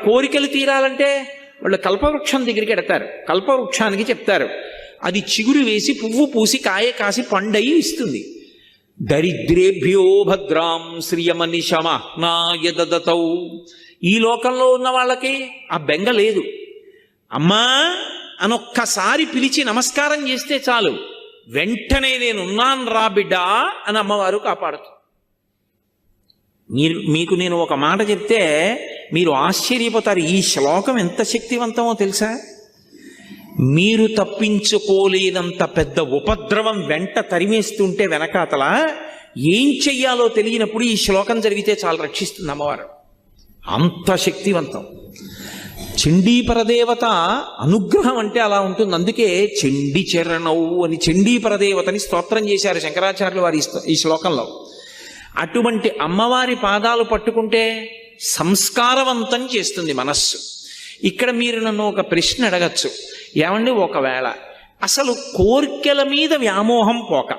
కోరికలు తీరాలంటే వాళ్ళు కల్పవృక్షం దగ్గరికి ఎడతారు, కల్పవృక్షానికి చెప్తారు, అది చిగురు వేసి పువ్వు పూసి కాయ కాసి పండయి ఇస్తుంది. దరిద్రేభ్యో భద్రాం శ్రియమనిశమహ్నాయ దదతౌ. ఈ లోకంలో ఉన్న వాళ్ళకి ఆ బెంగ లేదు. అమ్మా అనొక్కసారి పిలిచి నమస్కారం చేస్తే చాలు, వెంటనే నేనున్నాను రా బిడ్డా అని అమ్మవారు కాపాడుతుంది. మీకు నేను ఒక మాట చెప్తే మీరు ఆశ్చర్యపోతారు. ఈ శ్లోకం ఎంత శక్తివంతమో తెలుసా? మీరు తప్పించుకోలేనంత పెద్ద ఉపద్రవం వెంట తరిమేస్తుంటే వెనకాతల ఏం చెయ్యాలో తెలియనప్పుడు ఈ శ్లోకం జరిగితే చాలా రక్షిస్తుంది అమ్మవారు. అంత శక్తివంతం. చండీపరదేవత అనుగ్రహం అంటే అలా ఉంటుంది. అందుకే చండీ చరణవు అని చండీపరదేవతని స్తోత్రం చేశారు శంకరాచార్యులు వారి ఈ శ్లోకంలో. అటువంటి అమ్మవారి పాదాలు పట్టుకుంటే సంస్కారవంతం చేస్తుంది మనస్సు. ఇక్కడ మీరు నన్ను ఒక ప్రశ్న అడగచ్చు, ఏమండి ఒకవేళ అసలు కోర్కెల మీద వ్యామోహం పోక,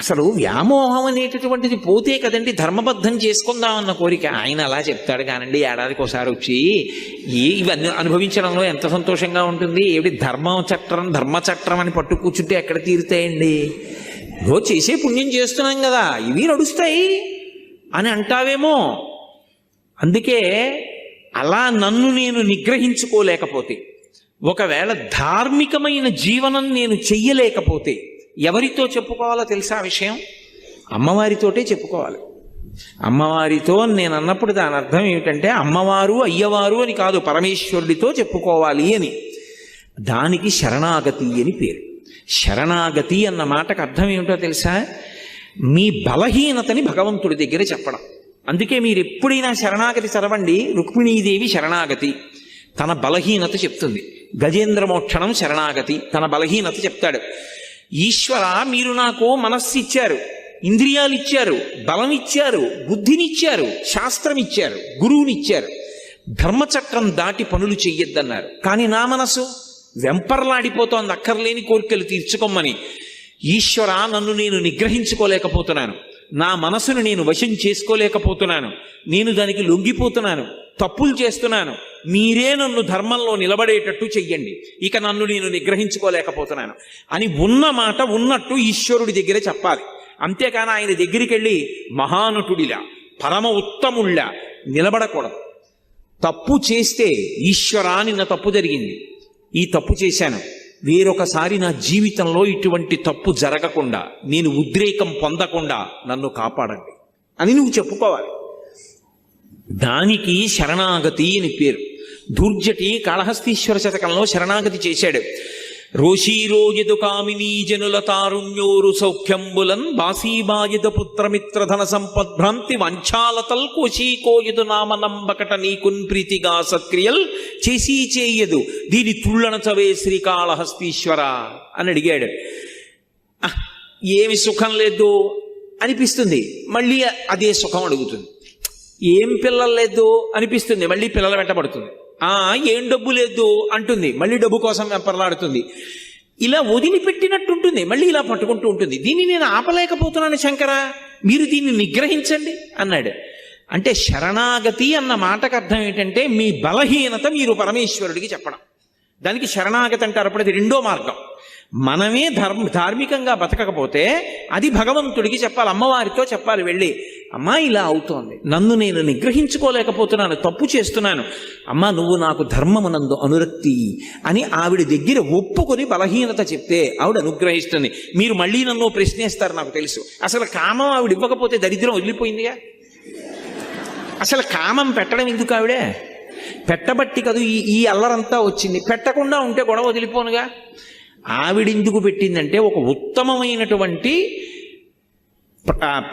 అసలు వ్యామోహం అనేటటువంటిది పోతే కదండి ధర్మబద్ధం చేసుకుందామన్న కోరిక. ఆయన అలా చెప్తాడు కానండి, ఏడాదికి ఒకసారి వచ్చి ఇవన్నీ అనుభవించడంలో ఎంత సంతోషంగా ఉంటుంది. ఏమిటి ధర్మచట్రం అని పట్టు కూర్చుంటే ఎక్కడ తీరుతాయండి? రోజు చేసే పుణ్యం చేస్తున్నాం కదా, ఇవి నడుస్తాయి అని అంటావేమో. అందుకే అలా నన్ను నేను నిగ్రహించుకోలేకపోతే, ఒకవేళ ధార్మికమైన జీవనం నేను చెయ్యలేకపోతే ఎవరితో చెప్పుకోవాలో తెలుసా విషయం? అమ్మవారితోటే చెప్పుకోవాలి. అమ్మవారితో నేను అన్నప్పుడు దాని అర్థం ఏమిటంటే అమ్మవారు అయ్యవారు అని కాదు, పరమేశ్వరుడితో చెప్పుకోవాలి అని. దానికి శరణాగతి అని పేరు. శరణాగతి అన్న మాటకు అర్థం ఏమిటో తెలుసా? మీ బలహీనతని భగవంతుడి దగ్గర చెప్పడం. అందుకే మీరు ఎప్పుడైనా శరణాగతి చదవండి. రుక్మిణీదేవి శరణాగతి తన బలహీనత చెప్తుంది. గజేంద్ర మోక్షణం శరణాగతి తన బలహీనత చెప్తాడు. ఈశ్వర, మీరు నాకు మనస్సు ఇచ్చారు, ఇంద్రియాలు ఇచ్చారు, బలం ఇచ్చారు, బుద్ధినిచ్చారు, శాస్త్రం ఇచ్చారు, గురువునిచ్చారు, ధర్మచక్రం దాటి పనులు చెయ్యొద్దన్నారు. కానీ నా మనసు వెంపర్లాడిపోతోంది అక్కర్లేని కోరికలు తీర్చుకోమని. ఈశ్వర, నన్ను నేను నిగ్రహించుకోలేకపోతున్నాను, నా మనసును నేను వశం చేసుకోలేకపోతున్నాను, నేను దానికి లొంగిపోతున్నాను, తప్పులు చేస్తున్నాను, మీరే నన్ను ధర్మంలో నిలబడేటట్టు చెయ్యండి, ఇక నన్ను నేను నిగ్రహించుకోలేకపోతున్నాను అని ఉన్న మాట ఉన్నట్టు ఈశ్వరుడి దగ్గర చెప్పాలి. అంతేకాని ఆయన దగ్గరికి వెళ్ళి మహానటుడిలా పరమ ఉత్తముళ్ళ నిలబడకూడదు. తప్పు చేస్తే ఈశ్వరా నిన్న తప్పు జరిగింది, ఈ తప్పు చేశాను, వేరొకసారి నా జీవితంలో ఇటువంటి తప్పు జరగకుండా, నేను ఉద్రేకం పొందకుండా నన్ను కాపాడండి అని నువ్వు చెప్పుకోవాలి. దానికి శరణాగతి అని పేరు. దుర్జటి కాళహస్తీశ్వర శతకంలో శరణాగతి చేశాడు. రోషీరోయదు కామినీ జనుల తారుణ్యోరు సౌఖ్యంబులన్ బాసీబాయదు పుత్రమిత్రధన సంపద్భ్రాంతి వంచాలతల్ కోశీకోయదు నామనంబకట నీకున్ ప్రీతిగా సత్క్రియల్ చేసీ చేయదు దీని తుళ్ళనచవే శ్రీకాళహస్తీశ్వర అని అడిగాడు. ఏమి సుఖం లేదు అనిపిస్తుంది, మళ్ళీ అదే సుఖం అడుగుతుంది. ఏం పిల్లలు లేదు అనిపిస్తుంది, మళ్ళీ పిల్లల వెంటబడుతుంది. ఏం డబ్బు లేదు అంటుంది, మళ్ళీ డబ్బు కోసం వెంపర్లాడుతుంది. ఇలా వదిలిపెట్టినట్టుంటుంది, మళ్ళీ ఇలా పట్టుకుంటూ ఉంటుంది. దీన్ని నేను ఆపలేకపోతున్నాను శంకర, మీరు దీన్ని నిగ్రహించండి అన్నాడు. అంటే శరణాగతి అన్న మాటకు అర్థం ఏంటంటే మీ బలహీనత మీరు పరమేశ్వరుడికి చెప్పడం. దానికి శరణాగతి అంటారు. అప్పుడు అది రెండో మార్గం. మనమే ధార్మికంగా బతకకపోతే అది భగవంతుడికి చెప్పాలి, అమ్మవారితో చెప్పాలి. వెళ్ళి అమ్మా ఇలా అవుతోంది, నన్ను నేను నిగ్రహించుకోలేకపోతున్నాను, తప్పు చేస్తున్నాను, అమ్మా నువ్వు నాకు ధర్మమునందు అనురక్తి అని ఆవిడ దగ్గర ఒప్పుకొని బలహీనత చెప్తే ఆవిడ అనుగ్రహిస్తుంది. మీరు మళ్ళీ నన్ను ప్రశ్నిస్తారు నాకు తెలుసు. అసలు కామం ఆవిడ ఇవ్వకపోతే దరిద్రం వదిలిపోయిందిగా. అసలు కామం పెట్టడం ఎందుకు? ఆవిడే పెట్టబట్టి కదా ఈ అల్లరంతా వచ్చింది. పెట్టకుండా ఉంటే గొడవ వదిలిపోనుగా. ఆవిడెందుకు పెట్టిందంటే ఒక ఉత్తమమైనటువంటి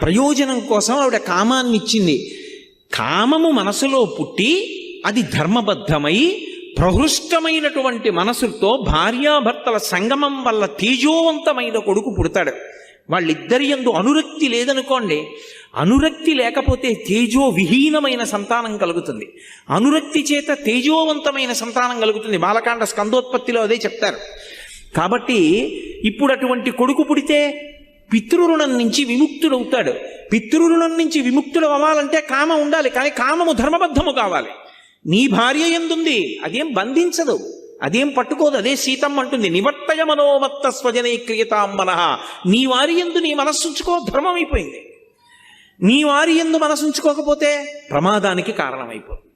ప్రయోజనం కోసం ఆవిడ కామాన్ని ఇచ్చింది. కామము మనసులో పుట్టి అది ధర్మబద్ధమై ప్రహృష్టమైనటువంటి మనసుతో భార్యాభర్తల సంగమం వల్ల తేజోవంతమైన కొడుకు పుడతాడు. వాళ్ళిద్దరి యందు అనురక్తి లేదనుకోండి, అనురక్తి లేకపోతే తేజో విహీనమైన సంతానం కలుగుతుంది, అనురక్తి చేత తేజోవంతమైన సంతానం కలుగుతుంది. బాలకాండ స్కందోత్పత్తిలో అదే చెప్తారు. కాబట్టి ఇప్పుడు అటువంటి కొడుకు పుడితే పితృరుణం నుంచి విముక్తుడవుతాడు. పితృరుణం నుంచి విముక్తుడు అవ్వాలంటే కామం ఉండాలి, కానీ కామము ధర్మబద్ధము కావాలి. నీ భార్య ఎందుంది, అదేం బంధించదు, అదేం పట్టుకోదు. అదే సీతమ్మ అంటుంది, నివర్తయ మనోమత్త స్వజనే క్రియతాం మనః. నీ వారి యందు నీ మనస్సు ఉంచుకో, ధర్మం అయిపోయింది. నీ వారి యందు మనసు ఉంచుకోకపోతే ప్రమాదానికి కారణమైపోతుంది.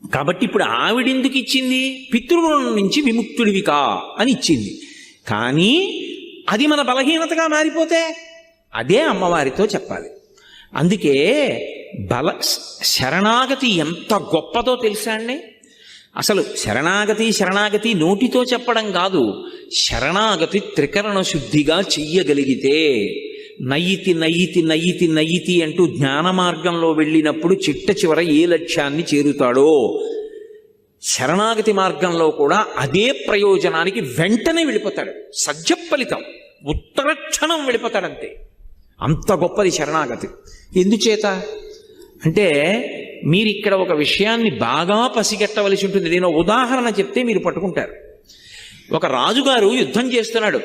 కాబట్టి ఇప్పుడు ఆవిడెందుకు ఇచ్చింది, పితృరుణం నుంచి విముక్తుడివికా అని ఇచ్చింది. కానీ అది మన బలహీనతగా మారిపోతే అదే అమ్మవారితో చెప్పాలి. అందుకే శరణాగతి ఎంత గొప్పదో తెలుసా అండి. అసలు శరణాగతి నోటితో చెప్పడం కాదు, శరణాగతి త్రికరణ శుద్ధిగా చెయ్యగలిగితే నయ్యితి అంటూ జ్ఞాన మార్గంలో వెళ్ళినప్పుడు చిట్ట చివర ఏ లక్ష్యాన్ని చేరుతాడో, శరణాగతి మార్గంలో కూడా అదే ప్రయోజనానికి వెంటనే వెళ్ళిపోతాడు. సజ్జ ఫలితం, ఉత్తరక్షణం వెళ్ళిపోతాడంతే. అంత గొప్పది శరణాగతి. ఎందుచేత అంటే మీరు ఇక్కడ ఒక విషయాన్ని బాగా పసిగట్టవలసి ఉంటుంది. నేను ఉదాహరణ చెప్తే మీరు పట్టుకుంటారు. ఒక రాజుగారు యుద్ధం చేస్తున్నాడు,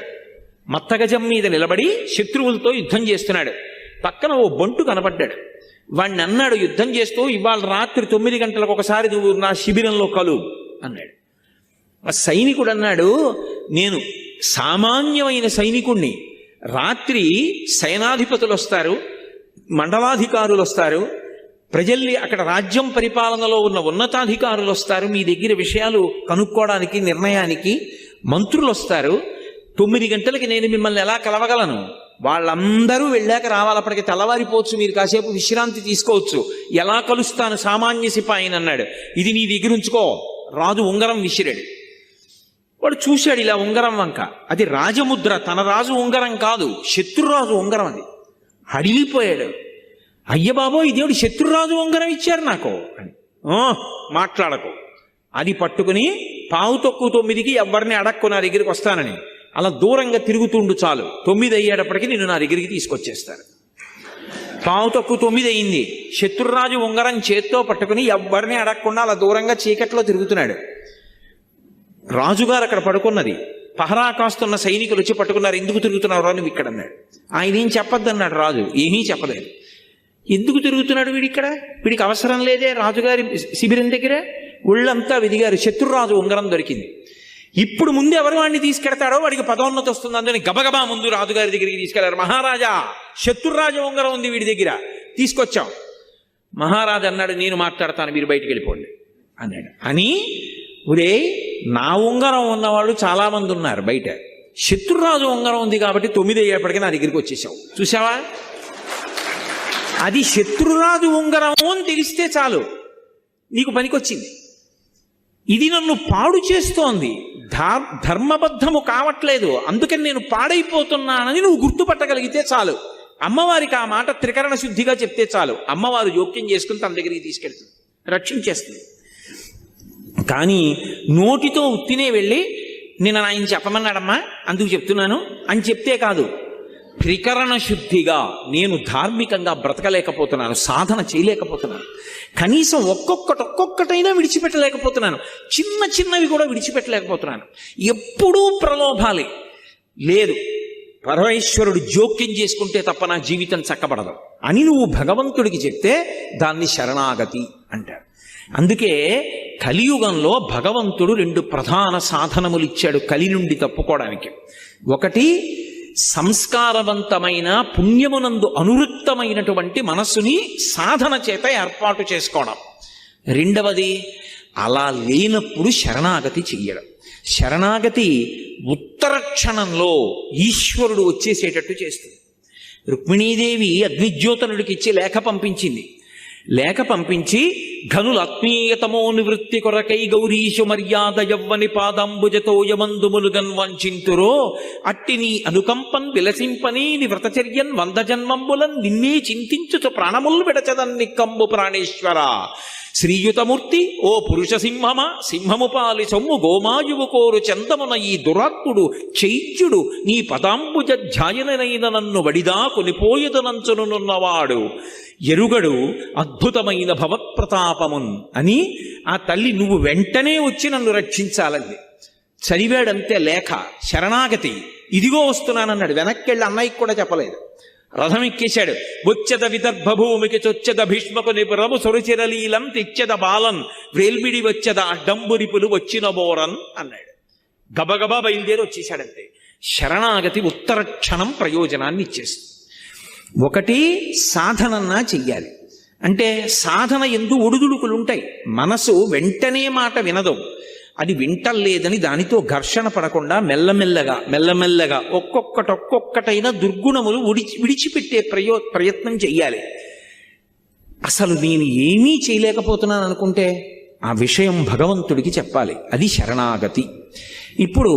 మత్తగజం మీద నిలబడి శత్రువులతో యుద్ధం చేస్తున్నాడు. పక్కన ఓ బంటు కనపడ్డాడు. వాణ్ణి అన్నాడు యుద్ధం చేస్తూ, ఇవాళ రాత్రి 9 గంటలకు ఒకసారి నువ్వు నా శిబిరంలో కలు అన్నాడు. ఆ సైనికుడు అన్నాడు, నేను సామాన్యమైన సైనికుణ్ణి, రాత్రి సేనాధిపతులు వస్తారు, మండలాధికారులు వస్తారు, ప్రజల్ని అక్కడ రాజ్యం పరిపాలనలో ఉన్న ఉన్నతాధికారులు వస్తారు, మీ దగ్గర విషయాలు కనుక్కోవడానికి నిర్ణయానికి మంత్రులు వస్తారు. 9 గంటలకి నేను మిమ్మల్ని ఎలా కలవగలను? వాళ్ళందరూ వెళ్ళాక రావాలి, అప్పటికి తెల్లవారిపోవచ్చు, మీరు కాసేపు విశ్రాంతి తీసుకోవచ్చు. ఎలా కలుస్తాను సామాన్య సిపాయిని అన్నాడు. ఇది నీ దగ్గర ఉంచుకో. రాజు ఉంగరం విసిరాడు. వాడు చూశాడు ఇలా ఉంగరం వంక, అది రాజముద్ర, తన రాజు ఉంగరం కాదు, శత్రురాజు ఉంగరం. అది అడిగిపోయాడు. అయ్య బాబోయ్, దేవుడు శత్రురాజు ఉంగరం ఇచ్చారు నాకు అని. మాట్లాడకు. అది పట్టుకుని 9:15 ఎవరిని అడక్కు నా దగ్గరికి వస్తానని అలా దూరంగా తిరుగుతుండు చాలు. 9 అయ్యేటప్పటికి నిన్ను నా దగ్గరికి తీసుకొచ్చేస్తారు. 9:15 అయింది. శత్రురాజు ఉంగరం చేత్తో పట్టుకుని ఎవరిని అడగకుండా అలా దూరంగా చీకట్లో తిరుగుతున్నాడు. రాజుగారు అక్కడ పడుకున్నది. పహరా కాస్తున్న సైనికులు వచ్చి పట్టుకున్నారు. ఎందుకు తిరుగుతున్నావు రా నువ్వు ఇక్కడ అన్నాడు. ఆయన ఏం చెప్పొద్దన్నాడు రాజు. ఏమీ చెప్పలేదు. ఎందుకు తిరుగుతున్నాడు వీడిక్కడ, వీడికి అవసరం లేదే రాజుగారి శిబిరం దగ్గర. ఒళ్ళంతా వెదిగారు. శత్రురాజు ఉంగరం దొరికింది. ఇప్పుడు ముందు ఎవరు వాడిని తీసుకెడతాడో వాడికి పదోన్నతి వస్తుంది. అందుకని గబగబా ముందు రాజుగారి దగ్గరికి తీసుకెళ్లారు. మహారాజా, శత్రురాజు ఉంగరం ఉంది వీడి దగ్గర, తీసుకొచ్చాం. మహారాజు అన్నాడు, నేను మాట్లాడతాను, మీరు బయటికి వెళ్ళిపోండి అన్నాడు. అని ఒరే, నా ఉంగరం ఉన్నవాళ్ళు చాలా మంది ఉన్నారు బయట, శత్రురాజు ఉంగరం ఉంది కాబట్టి 9 అయ్యేప్పటికీ నా దగ్గరికి వచ్చేసావు. చూసావా, అది శత్రురాజు ఉంగరం అని తెలిస్తే చాలు, నీకు పనికొచ్చింది. ఇది నన్ను పాడు చేస్తోంది, ధర్మబద్ధము కావట్లేదు, అందుకని నేను పాడైపోతున్నానని నువ్వు గుర్తుపట్టగలిగితే చాలు. అమ్మవారికి ఆ మాట త్రికరణ శుద్ధిగా చెప్తే చాలు, అమ్మవారు జోక్యం చేసుకుని తన దగ్గరికి తీసుకెళ్తుంది, రక్షించేస్తుంది. కానీ నోటితో ఉత్తినే వెళ్ళి నేను ఆయన చెప్పమన్నాడమ్మా అందుకు చెప్తున్నాను అని చెప్తే కాదు, త్రికరణ శుద్ధిగా నేను ధార్మికంగా బ్రతకలేకపోతున్నాను, సాధన చేయలేకపోతున్నాను, కనీసం ఒక్కొక్కటైనా విడిచిపెట్టలేకపోతున్నాను, చిన్నవి కూడా విడిచిపెట్టలేకపోతున్నాను, ఎప్పుడూ ప్రలోభాలే లేదు, పరమేశ్వరుడు జోక్యం చేసుకుంటే తప్ప నా జీవితం చక్కబడదు అని నువ్వు భగవంతుడికి చెప్తే దాన్ని శరణాగతి అంటారు. అందుకే కలియుగంలో భగవంతుడు 2 ప్రధాన సాధనములు ఇచ్చాడు కలి నుండి తప్పుకోవడానికి. ఒకటి, సంస్కారవంతమైన పుణ్యమునందు అనువృత్తమైనటువంటి మనస్సుని సాధన చేత ఏర్పాటు చేసుకోవడం. రెండవది, అలా లేనప్పుడు శరణాగతి చెయ్యడం. శరణాగతి ఉత్తర క్షణంలో ఈశ్వరుడు వచ్చేసేటట్టు చేస్తుంది. రుక్మిణీదేవి అగ్నిజ్యోతనుడికి ఇచ్చి లేఖ పంపించింది. లేఖ పంపించి ఘనుల ఆత్మీయతమో నివృత్తి కొరకై గౌరీశు మర్యాద యవ్వని పాదంబుజతో యమందుములుగన్ వంచింతురో అట్టి నీ అనుకంపన్ విలసింపని ని వ్రతచర్యన్ 100 జన్మంబులన్ నిన్నే చింతించుచు ప్రాణములు విడచదన్ నిక్కంబు ప్రాణేశ్వర శ్రీయుతమూర్తి ఓ పురుష సింహమా సింహము పాలి సొమ్ము గోమాయువు కోరు చందమున ఈ దురాత్ముడు చైత్యుడు నీ పదాంబుజ ధ్యాయనైన నన్ను వడిదా కొనిపోయదనంచునున్నవాడు ఎరుగడు అద్భుతమైన భవత్ప్రతాపమున్ అని ఆ తల్లి నువ్వు వెంటనే వచ్చి నన్ను రక్షించాలంది. చదివాడంతే లేఖ, శరణాగతి, ఇదిగో వస్తున్నానన్నాడు. వెనక్కి వెళ్ళి అన్నయ్యకి కూడా చెప్పలేదు. రథం ఎక్కేశాడు. వచ్చద విదర్భ భూమికి చొచ్చద భీష్మకు నిపురము సొరుచిరలీలం తెచ్చద బాలన్ వేల్మిడి వచ్చద అడ్డంబురిపులు వచ్చిన బోరన్ అన్నాడు. గబగబా బయలుదేరి వచ్చేశాడంతే. శరణాగతి ఉత్తర క్షణం ప్రయోజనాన్ని ఇచ్చేస్తుంది. ఒకటి సాధనన్నా చెయ్యాలి. అంటే సాధన ఎందు ఒడుదుడుకులుంటాయి. మనసు వెంటనే మాట వినదు. అది వింటలేదని దానితో ఘర్షణ పడకుండా మెల్లమెల్లగా ఒక్కొక్కటైనా దుర్గుణములు విడిచిపెట్టే ప్రయత్నం చెయ్యాలి. అసలు నేను ఏమీ చేయలేకపోతున్నాను అనుకుంటే ఆ విషయం భగవంతుడికి చెప్పాలి. అది శరణాగతి. ఇప్పుడు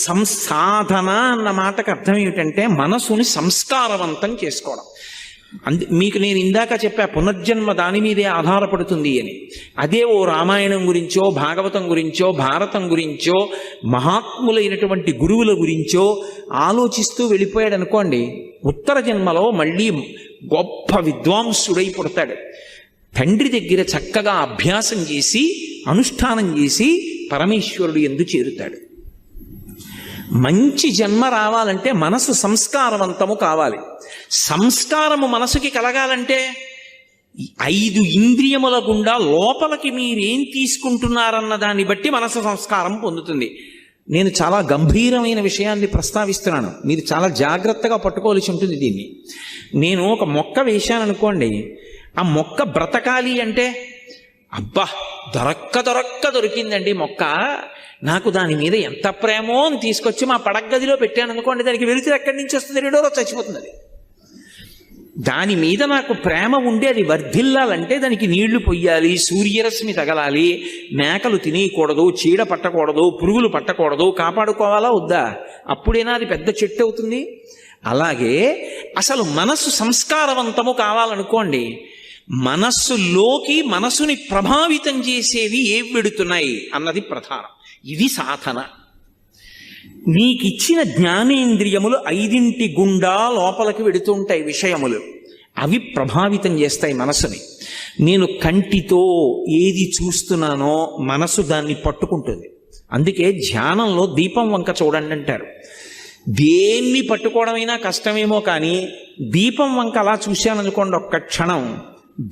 సంసాధన అన్న మాటకు అర్థం ఏమిటంటే మనసుని సంస్కారవంతం చేసుకోవడం. మీకు నేను ఇందాక చెప్పా పునర్జన్మ దాని మీదే ఆధారపడుతుంది అని. అదే ఓ రామాయణం గురించో భాగవతం గురించో భారతం గురించో మహాత్ములైనటువంటి గురువుల గురించో ఆలోచిస్తూ వెళ్ళిపోయాడు అనుకోండి, ఉత్తర జన్మలో మళ్ళీ గొప్ప విద్వాంసుడై పుడతాడు. తండ్రి దగ్గర చక్కగా అభ్యాసం చేసి అనుష్ఠానం చేసి పరమేశ్వరుడు యందు చేరుతాడు. మంచి జన్మ రావాలంటే మనసు సంస్కారవంతము కావాలి. సంస్కారము మనసుకి కలగాలంటే 5 ఇంద్రియముల గుండా లోపలికి మీరేం తీసుకుంటున్నారన్న దాన్ని బట్టి మనసు సంస్కారం పొందుతుంది. నేను చాలా గంభీరమైన విషయాన్ని ప్రస్తావిస్తున్నాను, మీరు చాలా జాగ్రత్తగా పట్టుకోవాల్సి ఉంటుంది దీన్ని. నేను ఒక మొక్క వేశాను అనుకోండి, ఆ మొక్క బ్రతకాలి అంటే అబ్బా దొరక్క దొరికిందండి మొక్క, నాకు దాని మీద ఎంత ప్రేమో అని తీసుకొచ్చి మా పడగదిలో పెట్టాను అనుకోండి, దానికి వెలుతురు ఎక్కడి నుంచి వస్తుంది? 2 రోజు చచ్చిపోతుంది. అది దాని మీద నాకు ప్రేమ ఉండి అది వర్ధిల్లాలంటే దానికి నీళ్లు పొయ్యాలి, సూర్యరశ్మి తగలాలి, మేకలు తినేయకూడదు, చీడ పట్టకూడదు, పురుగులు పట్టకూడదు, కాపాడుకోవాలా వద్దా? అప్పుడైనా అది పెద్ద చెట్టు అవుతుంది. అలాగే అసలు మనస్సు సంస్కారవంతము కావాలనుకోండి, మనస్సులోకి మనసుని ప్రభావితం చేసేవి ఏవి వెడుతున్నాయి అన్నది ప్రధానం. ఇది సాధన. నీకిచ్చిన జ్ఞానేంద్రియములు 5 గుండా లోపలికి వెడుతుంటాయి విషయములు, అవి ప్రభావితం చేస్తాయి మనసుని. నేను కంటితో ఏది చూస్తున్నానో మనసు దాన్ని పట్టుకుంటుంది. అందుకే ధ్యానంలో దీపం వంక చూడండి అంటారు. దేన్ని పట్టుకోవడమైనా కష్టమేమో కానీ దీపం వంక అలా చూశాననుకోండి, ఒక్క క్షణం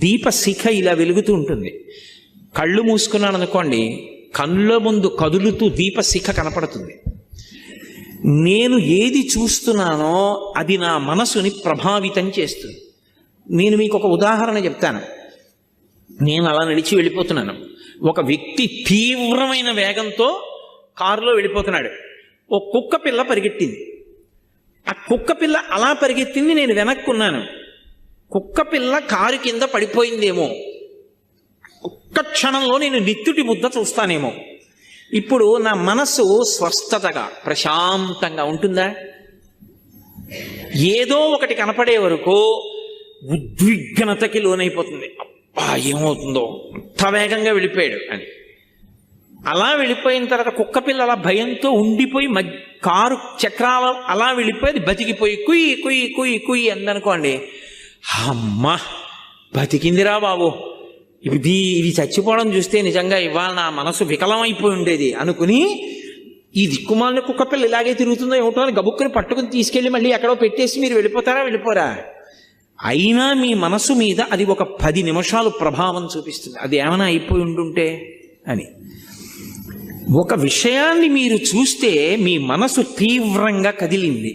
దీపశిఖ ఇలా వెలుగుతూ ఉంటుంది. కళ్ళు మూసుకున్నాను అనుకోండి, కళ్ళ ముందు కదులుతూ దీపశిఖ కనపడుతుంది. నేను ఏది చూస్తున్నానో అది నా మనసుని ప్రభావితం చేస్తుంది. నేను మీకు ఒక ఉదాహరణ చెప్తాను. నేను అలా నడిచి వెళ్ళిపోతున్నాను, ఒక వ్యక్తి తీవ్రమైన వేగంతో కారులో వెళ్ళిపోతున్నాడు. ఓ కుక్క పిల్ల పరిగెట్టింది. ఆ కుక్క పిల్ల అలా పరిగెత్తింది, నేను వెనక్కున్నాను. కుక్క పిల్ల కారు కింద పడిపోయిందేమో, ఒక్క క్షణంలో నేను నిత్తుటి ముద్ద చూస్తానేమో. ఇప్పుడు నా మనసు స్వస్థతగా ప్రశాంతంగా ఉంటుందా? ఏదో ఒకటి కనపడే వరకు ఉద్విగ్నతకి లోనైపోతుంది. అబ్బా ఏమవుతుందో, అంత వేగంగా వెళ్ళిపోయాడు అని. అలా వెళ్ళిపోయిన తర్వాత కుక్క పిల్ల అలా భయంతో ఉండిపోయి కారు చక్రాలు అలా వెళ్ళిపోయి బతికిపోయి కుయ్యి కుయ్యి కుయ్యి కుయ్యి అందనుకోండి, అమ్మా బతికిందిరా బాబు, ఇది చచ్చిపోవడం చూస్తే నిజంగా ఇవాళ నా మనసు వికలమైపోయి ఉండేది అనుకుని, ఈ దిక్కుమాలిన కుక్కపిల్ల ఇలాగే తిరుగుతుందో ఏమిటో అని గబుక్కుని పట్టుకుని తీసుకెళ్ళి మళ్ళీ ఎక్కడో పెట్టేసి మీరు వెళ్ళిపోరా? అయినా మీ మనసు మీద అది ఒక 10 నిమిషాలు ప్రభావం చూపిస్తుంది. అది ఏమైనా అయిపోయి ఉండుంటే అని. ఒక విషయాన్ని మీరు చూస్తే మీ మనసు తీవ్రంగా కదిలింది,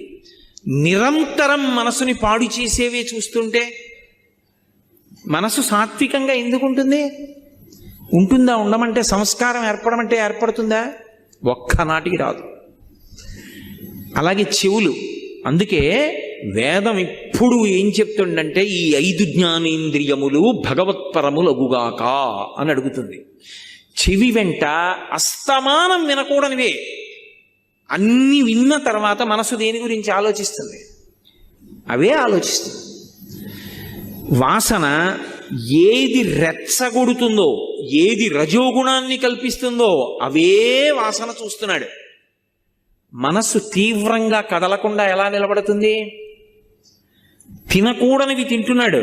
నిరంతరం మనసుని పాడు చేసేవే చూస్తుంటే మనసు సాత్వికంగా ఎందుకు ఉంటుంది? ఉంటుందా? ఉండమంటే సంస్కారం ఏర్పడమంటే ఏర్పడుతుందా? ఒక్కనాటికి రాదు. అలాగే చెవులు. అందుకే వేదం ఇప్పుడు ఏం చెప్తుండంటే ఈ 5 జ్ఞానేంద్రియములు భగవత్పరములగుగాక అని అడుగుతుంది. చెవి వెంట అస్తమానం వినకూడనివే. అన్ని విన్న తర్వాత మనసు దేని గురించి ఆలోచిస్తుంది? అవే ఆలోచిస్తుంది. వాసన ఏది రెచ్చగొడుతుందో, ఏది రజోగుణాన్ని కల్పిస్తుందో అవే వాసన చూస్తున్నాడు. మనస్సు తీవ్రంగా కదలకుండా ఎలా నిలబడుతుంది? తినకూడనివి తింటున్నాడు.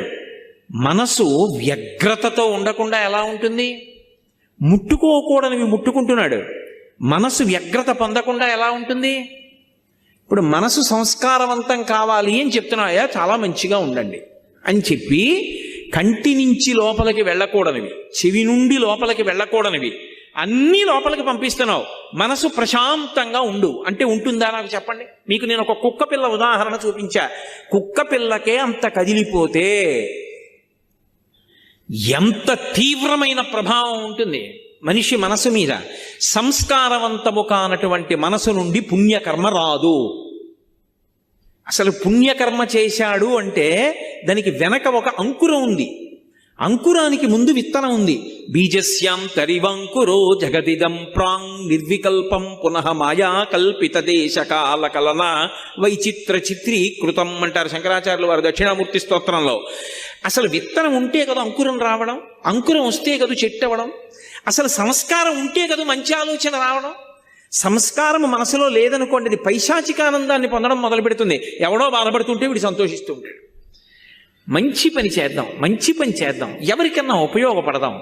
మనసు వ్యగ్రతతో ఉండకుండా ఎలా ఉంటుంది? ముట్టుకోకూడనివి ముట్టుకుంటున్నాడు. మనసు వ్యగ్రత పొందకుండా ఎలా ఉంటుంది? ఇప్పుడు మనసు సంస్కారవంతం కావాలి అని చెప్తున్నాయా, చాలా మంచిగా ఉండండి అని చెప్పి కంటి నుంచి లోపలికి వెళ్ళకూడనివి, చెవి నుండి లోపలికి వెళ్ళకూడనివి అన్నీ లోపలికి పంపిస్తున్నావు. మనసు ప్రశాంతంగా ఉండు అంటే ఉంటుందా నాకు చెప్పండి. మీకు నేను ఒక కుక్క పిల్ల ఉదాహరణ చూపించా. కుక్క పిల్లకే అంత కదిలిపోతే ఎంత తీవ్రమైన ప్రభావం ఉంటుంది మనిషి మనసు మీద. సంస్కారవంతము కానటువంటి మనసు నుండి పుణ్యకర్మ రాదు. అసలు పుణ్యకర్మ చేశాడు అంటే దానికి వెనక ఒక అంకురం ఉంది. అంకురానికి ముందు విత్తనం ఉంది. బీజస్యాం తరివంకురో జగదిదం ప్రాంగ్ నిర్వికల్పం పునః మాయా కల్పిత దేశ కాల కలన వైచిత్ర చిత్రీకృతం అంటారు శంకరాచార్యులు వారు దక్షిణామూర్తి స్తోత్రంలో. అసలు విత్తనం ఉంటే కదా అంకురం రావడం, అంకురం వస్తే కదా చెట్టు అవ్వడం, అసలు సంస్కారం ఉంటే కదా మంచి ఆలోచన రావడం. సంస్కారం మనసులో లేదనుకోండి, అది పైశాచికానందాన్ని పొందడం మొదలు పెడుతుంది. ఎవడో బాధపడుతుంటే వీడు సంతోషిస్తూ ఉంటాడు. మంచి పని చేద్దాం, మంచి పని చేద్దాం, ఎవరికన్నా ఉపయోగపడదాం,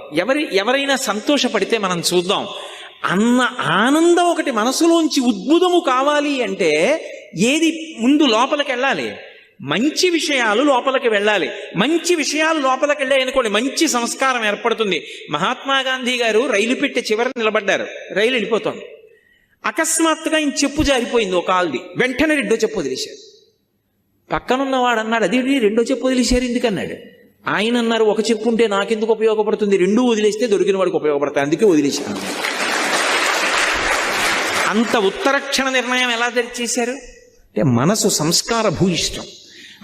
ఎవరైనా సంతోషపడితే మనం చూద్దాం అన్న ఆనందం ఒకటి మనసులోంచి ఉద్భుతము కావాలి అంటే ఏది ముందు లోపలికి వెళ్ళాలి? మంచి విషయాలు లోపలికి వెళ్ళాలి. మంచి విషయాలు లోపలికి వెళ్ళాయి అనుకోండి, మంచి సంస్కారం ఏర్పడుతుంది. మహాత్మా గాంధీ గారు రైలు పెట్టి చివర నిలబడ్డారు, రైలు వెళ్ళిపోతుంది. అకస్మాత్తుగా ఆయన చెప్పు జారిపోయింది ఒక ఆల్ది. వెంటనే రెండో చెప్పు వదిలేశారు. పక్కనున్నవాడు అన్నాడు, అది రెండో చెప్పు వదిలేశారు ఎందుకన్నాడు. ఆయన అన్నారు, ఒక చెప్పు ఉంటే నాకెందుకు ఉపయోగపడుతుంది, రెండూ వదిలేస్తే దొరికిన వాడికి ఉపయోగపడతాయి, అందుకే వదిలేశాను. అంత ఉత్తరక్షణ నిర్ణయం ఎలా చేశారు అంటే మనసు సంస్కార భూయిష్టం.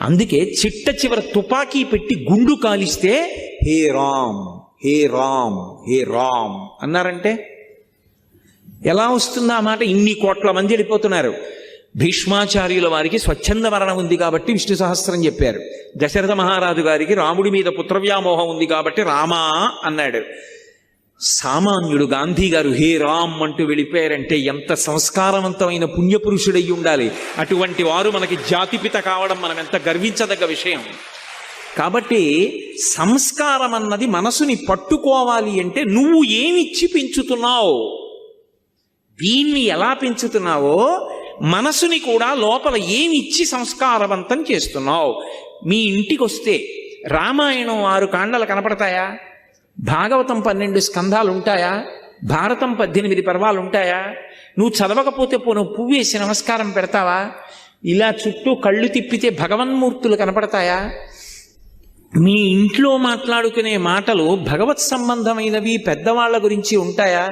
అందుకే చిట్ట చివర తుపాకీ పెట్టి గుండు కాలిస్తే హే రామ్ హే రామ్ హే రామ్ అన్నారంటే ఎలా వస్తుందో ఆ మాట. ఇన్ని కోట్ల మంది వెళ్ళిపోతున్నారు. భీష్మాచార్యుల వారికి స్వచ్ఛంద మరణం ఉంది కాబట్టి విష్ణు సహస్రం చెప్పారు. దశరథ మహారాజు గారికి రాముడి మీద పుత్రవ్యామోహం ఉంది కాబట్టి రామా అన్నాడు. సామాన్యుడు గాంధీ గారు హే రామ్ అంటూ వెళ్ళిపోయారంటే ఎంత సంస్కారవంతమైన పుణ్యపురుషుడయ్యి ఉండాలి. అటువంటి వారు మనకి జాతిపిత కావడం మనం ఎంత గర్వించదగ్గ విషయం. కాబట్టి సంస్కారం అన్నది మనసుని పట్టుకోవాలి అంటే నువ్వు ఏమిచ్చి పెంచుతున్నావు, దీన్ని ఎలా పెంచుతున్నావో మనసుని కూడా లోపల ఏమిచ్చి సంస్కారవంతం చేస్తున్నావు. మీ ఇంటికి వస్తే రామాయణం 6 కాండలు కనపడతాయా? భాగవతం 12 స్కంధాలు ఉంటాయా? భారతం 18 పర్వాలు ఉంటాయా? నువ్వు చదవకపోతే నువ్వు పువ్వు వేసి నమస్కారం పెడతావా? ఇలా చుట్టూ కళ్ళు తిప్పితే భగవన్మూర్తులు కనపడతాయా? మీ ఇంట్లో మాట్లాడుకునే మాటలు భగవత్ సంబంధమైనవి పెద్దవాళ్ల గురించి ఉంటాయా?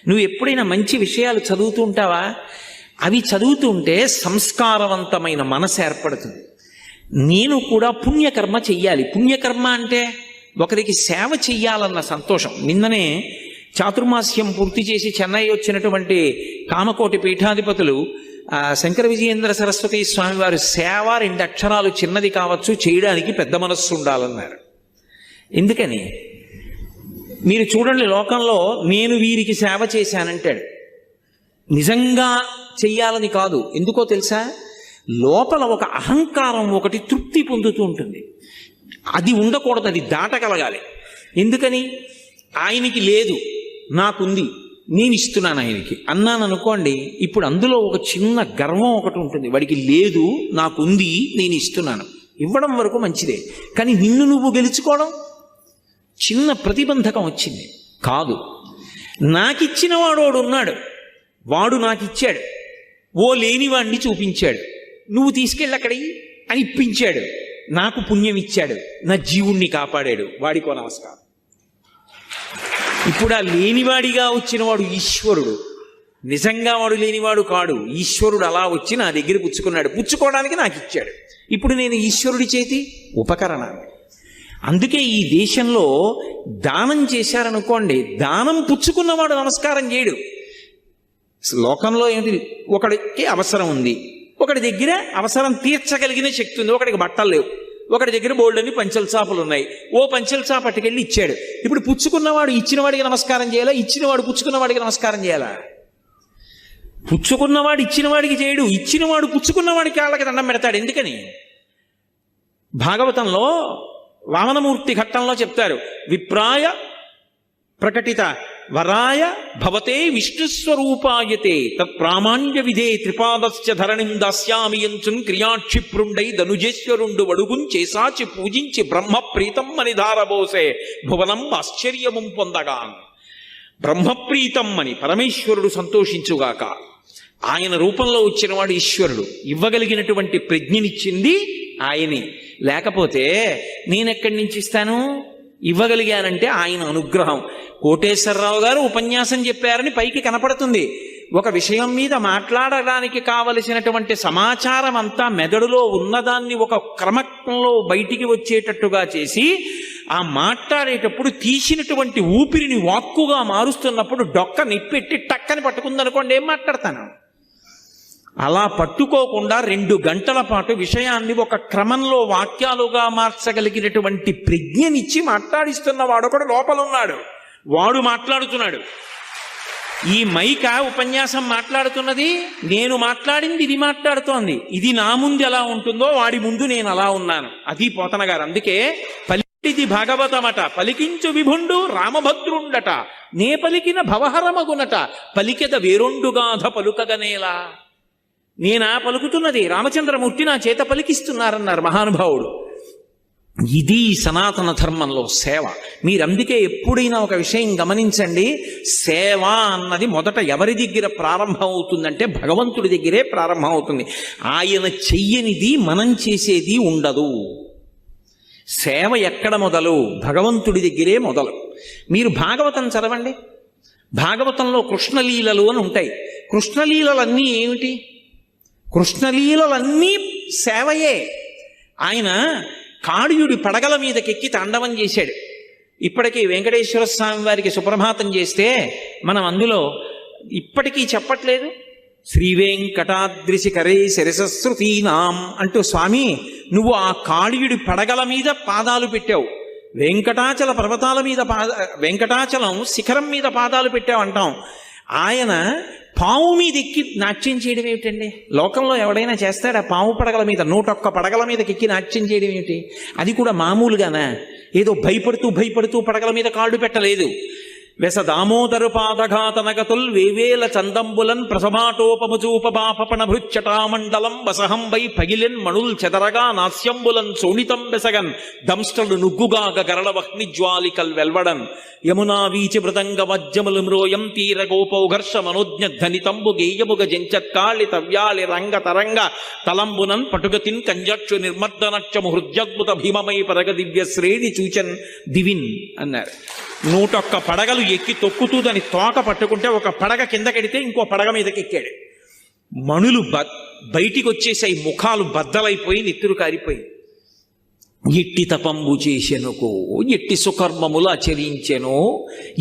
నువ్వు ఎప్పుడైనా మంచి విషయాలు చదువుతూ ఉంటావా? అవి చదువుతుంటే సంస్కారవంతమైన మనసు ఏర్పడుతుంది. నేను కూడా పుణ్యకర్మ చెయ్యాలి. పుణ్యకర్మ అంటే ఒకరికి సేవ చెయ్యాలన్న సంతోషం. నిన్ననే చాతుర్మాస్యం పూర్తి చేసి చెన్నై వచ్చినటువంటి కామకోటి పీఠాధిపతులు శంకర విజయేంద్ర సరస్వతి స్వామి వారు సేవ 2 అక్షరాలు చిన్నది కావచ్చు, చేయడానికి పెద్ద మనస్సు ఉండాలన్నారు. ఎందుకని మీరు చూడండి, లోకంలో నేను వీరికి సేవ చేశానంటాడు. నిజంగా చెయ్యాలని కాదు. ఎందుకో తెలుసా? లోపల ఒక అహంకారం ఒకటి తృప్తి పొందుతూ ఉంటుంది. అది ఉండకూడదు, అది దాటగలగాలి. ఎందుకని? ఆయనకి లేదు, నాకుంది, నేను ఇస్తున్నాను ఆయనకి అన్నాను అనుకోండి, ఇప్పుడు అందులో ఒక చిన్న గర్వం ఒకటి ఉంటుంది. వాడికి లేదు, నాకుంది, నేను ఇస్తున్నాను. ఇవ్వడం వరకు మంచిదే, కానీ నిన్ను నువ్వు గెలుచుకోవడం చిన్న ప్రతిబంధకం వచ్చింది. కాదు, నాకిచ్చిన వాడోడు ఉన్నాడు, వాడు నాకిచ్చాడు, ఓ లేనివాడిని చూపించాడు, నువ్వు తీసుకెళ్ళి అక్కడికి అని ఇప్పించాడు, నాకు పుణ్యం ఇచ్చాడు, నా జీవుణ్ణి కాపాడాడు, వాడికో నమస్కారం. ఇప్పుడు ఆ లేనివాడిగా వచ్చినవాడు ఈశ్వరుడు, నిజంగా వాడు లేనివాడు కాడు. ఈశ్వరుడు అలా వచ్చి నా దగ్గర పుచ్చుకున్నాడు, పుచ్చుకోవడానికి నాకు ఇచ్చాడు. ఇప్పుడు నేను ఈశ్వరుడి చేతి ఉపకరణాన్ని. అందుకే ఈ దేశంలో దానం చేశారనుకోండి, దానం పుచ్చుకున్నవాడు నమస్కారం చేయడు. లోకంలో ఏంటి, ఒకడికి అవసరం ఉంది, ఒకడి దగ్గర అవసరం తీర్చగలిగిన శక్తి ఉంది, ఒకడికి బట్టలు లేవు, ఒకడి దగ్గర బోల్డన్ని పంచెల చాపలు ఉన్నాయి, ఓ పంచెల చాప పట్టుకెళ్ళి ఇచ్చాడు. ఇప్పుడు పుచ్చుకున్నవాడు ఇచ్చినవాడికి నమస్కారం చేయాలా, ఇచ్చినవాడు పుచ్చుకున్నవాడికి నమస్కారం చేయాలా? పుచ్చుకున్నవాడు ఇచ్చినవాడికి చేయడు, ఇచ్చినవాడు పుచ్చుకున్నవాడికి వాళ్ళకి దండం పెడతాడు. ఎందుకని? భాగవతంలో వామనమూర్తి ఘట్టంలో చెప్తారు, విప్రాయ ప్రకటిత వరాయ భవతే విష్ణుస్వరూపాయతే తత్ప్రామాణ్య విధే త్రిపాదస్య ధరణిం దాస్యామి యంచున్ క్రియాక్షిప్రుండై ధనుజేశ్వరుండు వడుగుం చేసాచి పూజించి బ్రహ్మ ప్రీతం అని ధారబోసే భువనం ఆశ్చర్యము పొందగా. బ్రహ్మప్రీతం అని పరమేశ్వరుడు సంతోషించుగాక. ఆయన రూపంలో వచ్చినవాడు ఈశ్వరుడు. ఇవ్వగలిగినటువంటి ప్రజ్ఞనిచ్చింది ఆయనే. లేకపోతే నేనెక్కడి నుంచి ఇస్తాను? ఇవ్వగలిగానంటే ఆయన అనుగ్రహం. కోటేశ్వరరావు గారు ఉపన్యాసం చెప్పారని పైకి కనపడుతుంది. ఒక విషయం మీద మాట్లాడడానికి కావలసినటువంటి సమాచారం అంతా మెదడులో ఉన్నదాన్ని ఒక క్రమంలో బయటికి వచ్చేటట్టుగా చేసి, ఆ మాట్లాడేటప్పుడు తీసినటువంటి ఊపిరిని వాక్కుగా మారుస్తున్నప్పుడు డొక్క నిప్పెట్టి టక్కని పట్టుకుందనుకోండి, ఏం మాట్లాడతాను? అలా పట్టుకోకుండా 2 గంటల పాటు విషయాన్ని ఒక క్రమంలో వాక్యాలుగా మార్చగలిగినటువంటి ప్రజ్ఞనిచ్చి మాట్లాడిస్తున్న వాడొకడు లోపలున్నాడు. వాడు మాట్లాడుతున్నాడు. ఈ మైక ఉపన్యాసం మాట్లాడుతున్నది, నేను మాట్లాడింది ఇది మాట్లాడుతోంది. ఇది నా ముందు ఎలా ఉంటుందో వాడి ముందు నేను అలా ఉన్నాను. అది పోతన గారు. అందుకే పలికిది భాగవతమట, పలికించు విభుండు రామభద్రుండట, నే పలికిన భవహరమగునట, పలికెద వేరొండుగాధ పలుకగనేలా. నేనా పలుకుతున్నది, రామచంద్రమూర్తి నా చేత పలికిస్తున్నారన్నారు మహానుభావుడు. ఇది సనాతన ధర్మంలో సేవ. మీరందుకే ఎప్పుడైనా ఒక విషయం గమనించండి, సేవ అన్నది మొదట ఎవరి దగ్గర ప్రారంభం అవుతుందంటే భగవంతుడి దగ్గరే ప్రారంభం అవుతుంది. ఆయన చెయ్యనిది మనం చేసేది ఉండదు. సేవ ఎక్కడ మొదలు? భగవంతుడి దగ్గరే మొదలు. మీరు భాగవతం చదవండి. భాగవతంలో కృష్ణలీలలు అని ఉంటాయి. కృష్ణలీలలన్నీ ఏమిటి? కృష్ణలీలలన్నీ సేవయే. ఆయన కాళీయుడి పడగల మీదకెక్కి తాండవం చేశాడు. ఇప్పటికీ వెంకటేశ్వర స్వామి వారికి సుప్రభాతం చేస్తే మనం అందులో ఇప్పటికీ చెప్పట్లేదు, శ్రీవేంకటాద్రిశిఖరే శిరసశ్రుతీనాం అంటూ, స్వామి నువ్వు ఆ కాళీయుడి పడగల మీద పాదాలు పెట్టావు, వెంకటాచల పర్వతాల మీద వెంకటాచలం శిఖరం మీద పాదాలు పెట్టావు అంటాం. ఆయన పావు మీద ఎక్కి నాట్యం చేయడం ఏమిటండి? లోకంలో ఎవడైనా చేస్తాడా? పావు పడగల మీద 101 పడగల మీదకి ఎక్కి నాట్యం చేయడం ఏమిటి? అది కూడా మామూలుగానా? ఏదో భయపడుతూ పడగల మీద కాళ్ళు పెట్టలేదు. వెస దామోదరు పాదఘాతనగతుల్ వేవేల చందంబులన్ ప్రసమాటోపముచూపబాపణ భృచ్చటామండలం వసహంబై పగిలెన్ మణుల్ చెదరగా నాస్యంబులన్ సోణితం బెసగన్ దంష్టలు నుగ్గుగా గరళ వహ్నిజ్వాలికల్ వెల్వడన్ యమునా వీచి మృదంగ వజ్జములు మ్రోయం తీర గోపౌఘర్ష మనోజ్ఞ ధనితంబు గేయముగ జంచత్కాళి తవ్యాళి రంగ తరంగ తలంబునన్ పటుగతిన్ కంజక్షు నిర్మర్దనక్షము హృద్యద్భుత భీమమై పరగ దివ్య శ్రేణి చూచన్ దివిన్ అన్నారు. 101 పడగలు ఎక్కి తొక్కుతూ దాని తోక పట్టుకుంటే ఒక పడగ కిందకెడితే ఇంకో పడగ మీదకి ఎక్కాడు. మణులు బయటికి వచ్చేసాయి, ముఖాలు బద్దలైపోయి నెత్తురు కారిపోయి. ఎట్టి తపంబు చేసెనుకో, ఎట్టి సుకర్మములు ఆచరించెనో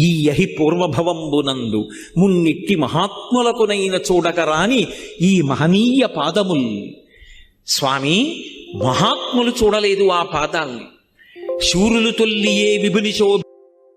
ఈ యహి పూర్వభవంబునందు మున్నిట్టి మహాత్ములకునైన చూడకరాని ఈ మహనీయ పాదముల్. స్వామి, మహాత్ములు చూడలేదు ఆ పాదాల్ని. శూరులు తొల్లియే విభుని శోభి